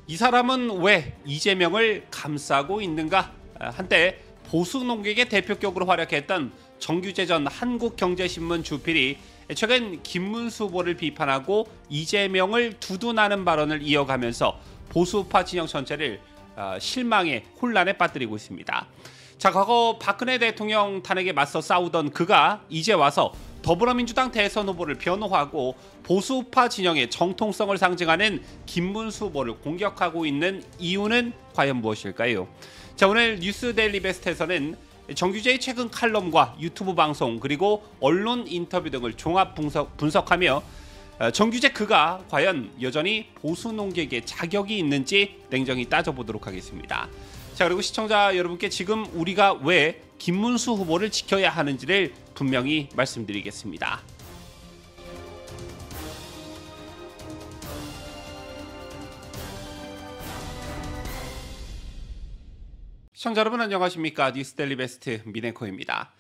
이 사람은 왜 이재명을 감싸고 있는가? 한때 보수 농객의 대표격으로 활약했던 정규재 전 한국경제신문 주필이 최근 김문수 후보를 비판하고 이재명을 두둔하는 발언을 이어가면서 보수파 진영 전체를 실망에 혼란에 빠뜨리고 있습니다. 자, 과거 박근혜 대통령 탄핵에 맞서 싸우던 그가 이제 와서 더불어민주당 대선 후보를 변호하고 보수파 진영의 정통성을 상징하는 김문수 후보를 공격하고 있는 이유는 과연 무엇일까요? 자, 오늘 뉴스 데일리 베스트에서는 정규재의 최근 칼럼과 유튜브 방송 그리고 언론 인터뷰 등을 종합 분석하며 정규재 그가 과연 여전히 보수 농객의 자격이 있는지 냉정히 따져보도록 하겠습니다. 자, 그리고 시청자 여러분께 지금 우리가 왜 김문수 후보를 지켜야 하는지를 분명히 말씀드리겠습니다. 시청자 여러분 안녕하십니까? 뉴스데일리 베스트 민앵커입니다.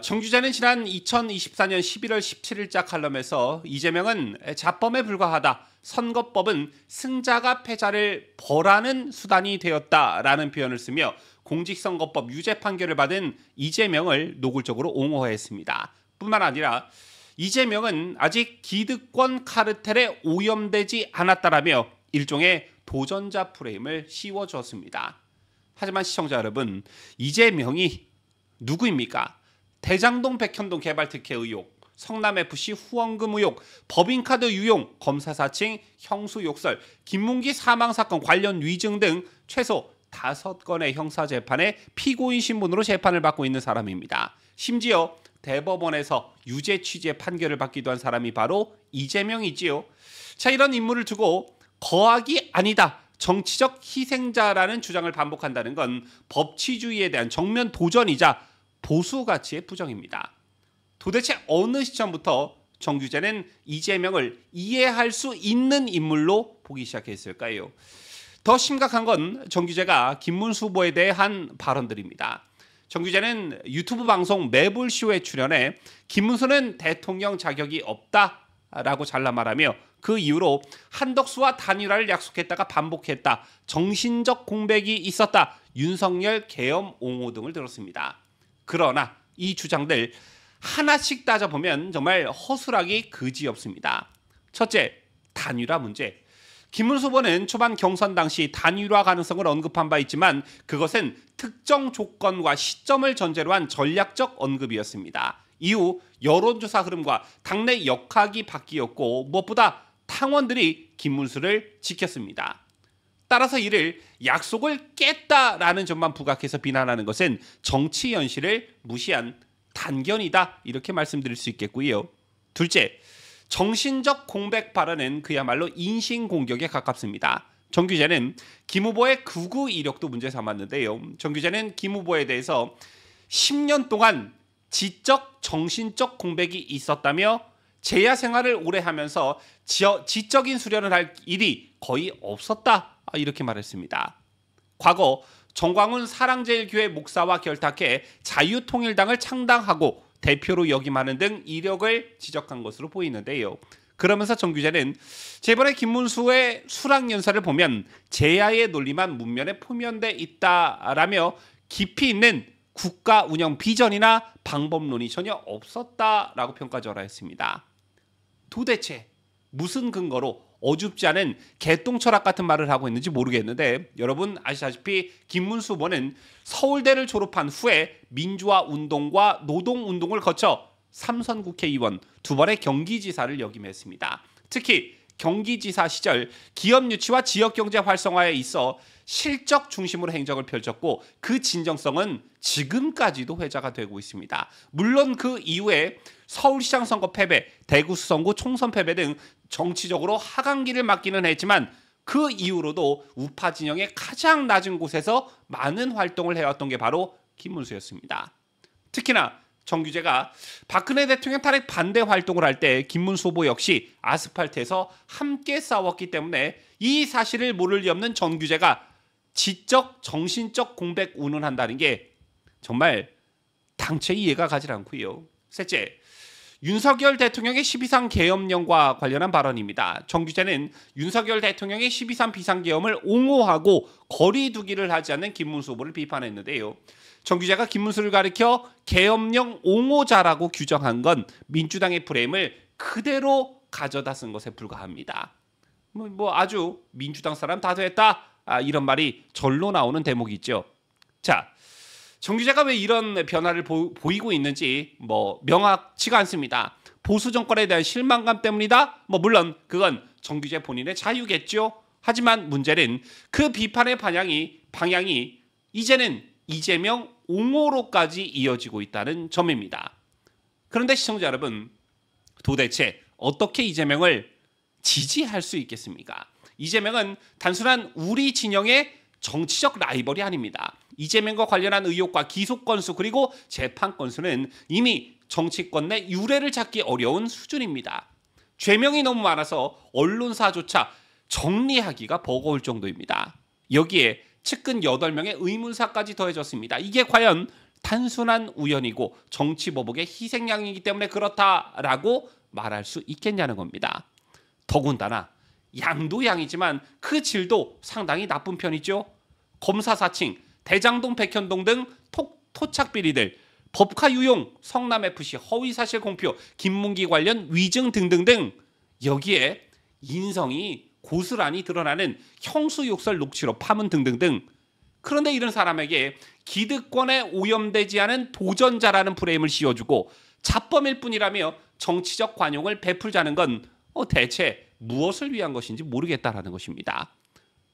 정규재는 지난 2024년 11월 17일자 칼럼에서 이재명은 자범에 불과하다. 선거법은 승자가 패자를 벌하는 수단이 되었다라는 표현을 쓰며 공직선거법 유죄 판결을 받은 이재명을 노골적으로 옹호했습니다. 뿐만 아니라 이재명은 아직 기득권 카르텔에 오염되지 않았다라며 일종의 도전자 프레임을 씌워주었습니다. 하지만 시청자 여러분, 이재명이 누구입니까? 대장동 백현동 개발 특혜 의혹, 성남FC 후원금 의혹, 법인카드 유용, 검사 사칭, 형수 욕설, 김문기 사망사건 관련 위증 등 최소 5건의 형사재판에 피고인 신분으로 재판을 받고 있는 사람입니다. 심지어 대법원에서 유죄 취지의 판결을 받기도 한 사람이 바로 이재명이지요. 자, 이런 인물을 두고 거악이 아니다. 정치적 희생자라는 주장을 반복한다는 건 법치주의에 대한 정면 도전이자 보수 가치의 부정입니다. 도대체 어느 시점부터 정규재는 이재명을 이해할 수 있는 인물로 보기 시작했을까요? 더 심각한 건 정규재가 김문수 후보에 대해 한 발언들입니다. 정규재는 유튜브 방송 매불쇼에 출연해 김문수는 대통령 자격이 없다라고 잘라 말하며 그 이후로 한덕수와 단일화를 약속했다가 반복했다. 정신적 공백이 있었다. 윤석열 계엄 옹호 등을 들었습니다. 그러나 이 주장들 하나씩 따져보면 정말 허술하기 그지없습니다. 첫째, 단일화 문제. 김문수 후보는 초반 경선 당시 단일화 가능성을 언급한 바 있지만 그것은 특정 조건과 시점을 전제로 한 전략적 언급이었습니다. 이후 여론조사 흐름과 당내 역학이 바뀌었고 무엇보다 당원들이 김문수를 지켰습니다. 따라서 이를 약속을 깼다라는 점만 부각해서 비난하는 것은 정치 현실을 무시한 단견이다 이렇게 말씀드릴 수 있겠고요. 둘째, 정신적 공백 발언은 그야말로 인신공격에 가깝습니다. 정규재는 김 후보의 극우 이력도 문제 삼았는데요. 정규재는 김 후보에 대해서 10년 동안 지적, 정신적 공백이 있었다며 재야 생활을 오래 하면서 지적인 수련을 할 일이 거의 없었다 이렇게 말했습니다. 과거 정광훈 사랑제일교회 목사와 결탁해 자유통일당을 창당하고 대표로 역임하는 등 이력을 지적한 것으로 보이는데요. 그러면서 정규재는 이번에 김문수의 수락연설을 보면 재야의 논리만 문면에 포면돼 있다라며 깊이 있는 국가 운영 비전이나 방법론이 전혀 없었다라고 평가절하했습니다. 도대체 무슨 근거로 어줍지 않은 개똥철학 같은 말을 하고 있는지 모르겠는데 여러분 아시다시피 김문수 후보는 서울대를 졸업한 후에 민주화 운동과 노동 운동을 거쳐 3선 국회의원 2번의 경기지사를 역임했습니다. 특히 경기지사 시절 기업 유치와 지역경제 활성화에 있어 실적 중심으로 행정을 펼쳤고 그 진정성은 지금까지도 회자가 되고 있습니다. 물론 그 이후에 서울시장 선거 패배, 대구 수성구 총선 패배 등 정치적으로 하강기를 맞기는 했지만 그 이후로도 우파 진영의 가장 낮은 곳에서 많은 활동을 해왔던 게 바로 김문수였습니다. 특히나 정규재가 박근혜 대통령 탄핵 반대 활동을 할 때 김문수 후보 역시 아스팔트에서 함께 싸웠기 때문에 이 사실을 모를 리 없는 정규재가 지적, 정신적 공백 운운한다는 게 정말 당최 이해가 가지 않고요. 셋째, 윤석열 대통령의 12.3 계엄령과 관련한 발언입니다. 정규제는 윤석열 대통령의 12.3 비상계엄을 옹호하고 거리 두기를 하지 않는 김문수 후보를 비판했는데요. 정규제가 김문수를 가리켜 계엄령 옹호자라고 규정한 건 민주당의 프레임을 그대로 가져다 쓴 것에 불과합니다. 아주 민주당 사람 다 됐다, 이런 말이 절로 나오는 대목이죠. 자, 정규제가 왜 이런 변화를 보이고 있는지 명확치가 않습니다. 보수 정권에 대한 실망감 때문이다? 물론 그건 정규제 본인의 자유겠죠. 하지만 문제는 그 비판의 방향이 이제는 이재명 옹호로까지 이어지고 있다는 점입니다. 그런데 시청자 여러분, 도대체 어떻게 이재명을 지지할 수 있겠습니까? 이재명은 단순한 우리 진영의 정치적 라이벌이 아닙니다. 이재명과 관련한 의혹과 기소 건수 그리고 재판 건수는 이미 정치권 내 유례를 찾기 어려운 수준입니다. 죄명이 너무 많아서 언론사조차 정리하기가 버거울 정도입니다. 여기에 측근 8명의 의문사까지 더해졌습니다. 이게 과연 단순한 우연이고 정치보복의 희생양이기 때문에 그렇다라고 말할 수 있겠냐는 겁니다. 더군다나 양도 양이지만 그 질도 상당히 나쁜 편이죠. 검사 사칭, 대장동 백현동 등 토착 비리들, 법카 유용, 성남FC 허위사실 공표, 김문기 관련 위증 등등등, 여기에 인성이 고스란히 드러나는 형수욕설 녹취록 파문 등등등. 그런데 이런 사람에게 기득권에 오염되지 않은 도전자라는 프레임을 씌워주고 자범일 뿐이라며 정치적 관용을 베풀자는 건 대체 무엇을 위한 것인지 모르겠다라는 것입니다.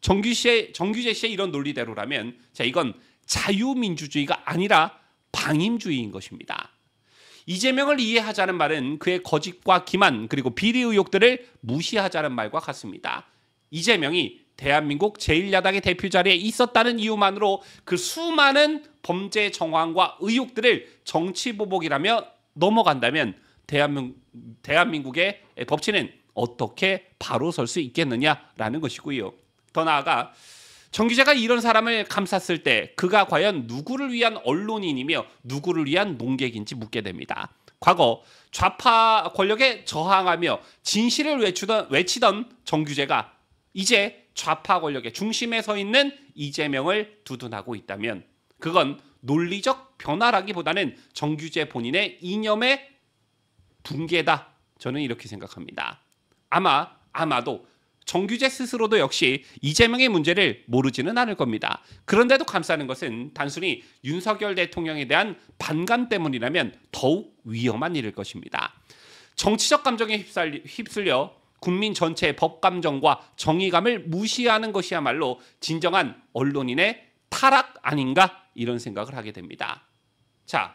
정규제 씨의 이런 논리대로라면 이건 자유민주주의가 아니라 방임주의인 것입니다. 이재명을 이해하자는 말은 그의 거짓과 기만 그리고 비리 의혹들을 무시하자는 말과 같습니다. 이재명이 대한민국 제1야당의 대표 자리에 있었다는 이유만으로 그 수많은 범죄 정황과 의혹들을 정치보복이라며 넘어간다면 대한민국의 법치는 어떻게 바로 설 수 있겠느냐라는 것이고요. 더 나아가 정규제가 이런 사람을 감쌌을 때 그가 과연 누구를 위한 언론인이며 누구를 위한 농객인지 묻게 됩니다. 과거 좌파 권력에 저항하며 진실을 외치던 정규제가 이제 좌파 권력의 중심에 서 있는 이재명을 두둔하고 있다면 그건 논리적 변화라기보다는 정규제 본인의 이념의 붕괴다. 저는 이렇게 생각합니다. 아마도 정규제 스스로도 역시 이재명의 문제를 모르지는 않을 겁니다. 그런데도 감싸는 것은 단순히 윤석열 대통령에 대한 반감 때문이라면 더욱 위험한 일일 것입니다. 정치적 감정에 휩쓸려 국민 전체의 법감정과 정의감을 무시하는 것이야말로 진정한 언론인의 타락 아닌가, 이런 생각을 하게 됩니다. 자,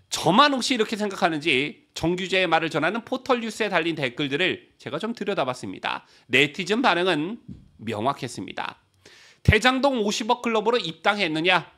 저만 혹시 이렇게 생각하는지 정규제의 말을 전하는 포털뉴스에 달린 댓글들을 제가 좀 들여다봤습니다. 네티즌 반응은 명확했습니다. 대장동 50억 클럽으로 입당했느냐?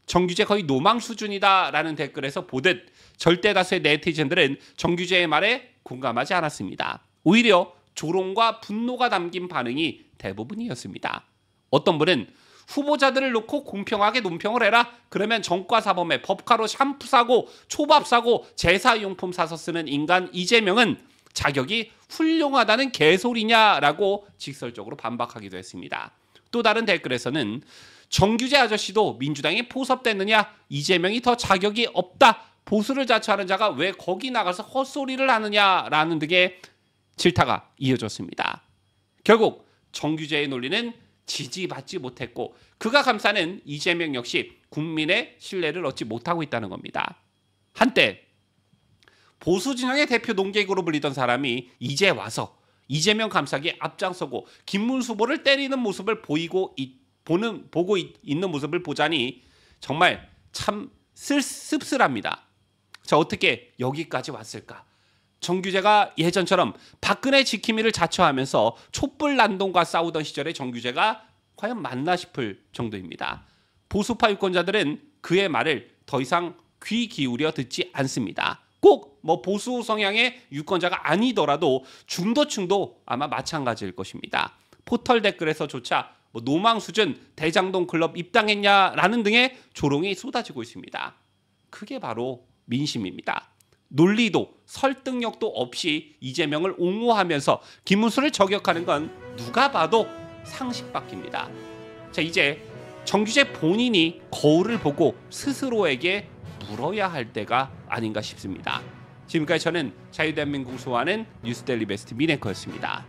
정규제 거의 노망 수준이다라는 댓글에서 보듯 절대 다수의 네티즌들은 정규제의 말에 공감하지 않았습니다. 오히려 조롱과 분노가 담긴 반응이 대부분이었습니다. 어떤 분은 후보자들을 놓고 공평하게 논평을 해라. 그러면 정과사범에 법카로 샴푸 사고 초밥 사고 제사용품 사서 쓰는 인간 이재명은 자격이 훌륭하다는 개소리냐라고 직설적으로 반박하기도 했습니다. 또 다른 댓글에서는 정규제 아저씨도 민주당에 포섭됐느냐? 이재명이 더 자격이 없다. 보수를 자처하는 자가 왜 거기 나가서 헛소리를 하느냐라는 등의 질타가 이어졌습니다. 결국 정규제의 논리는 지지받지 못했고 그가 감싸는 이재명 역시 국민의 신뢰를 얻지 못하고 있다는 겁니다. 한때 보수 진영의 대표 농객으로 불리던 사람이 이제 와서 이재명 감싸기에 앞장서고 김문수 후보를 때리는 모습을 보고 있는 모습을 보자니 정말 참 씁쓸합니다. 자, 어떻게 여기까지 왔을까? 정규제가 예전처럼 박근혜 지킴이를 자처하면서 촛불 난동과 싸우던 시절의 정규제가 과연 맞나 싶을 정도입니다. 보수파 유권자들은 그의 말을 더 이상 귀 기울여 듣지 않습니다. 꼭 보수 성향의 유권자가 아니더라도 중도층도 아마 마찬가지일 것입니다. 포털 댓글에서조차 노망 수준 대장동 클럽 입당했냐라는 등의 조롱이 쏟아지고 있습니다. 그게 바로 민심입니다. 논리도 설득력도 없이 이재명을 옹호하면서 김문수를 저격하는 건 누가 봐도 상식 밖입니다. 자, 이제 정규재 본인이 거울을 보고 스스로에게 물어야 할 때가 아닌가 싶습니다. 지금까지 저는 자유대한민국 소환은 뉴스데일리 베스트 민앵커였습니다.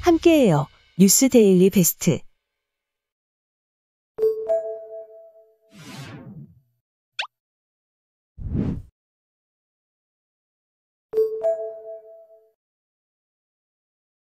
함께해요. 뉴스데일리 베스트.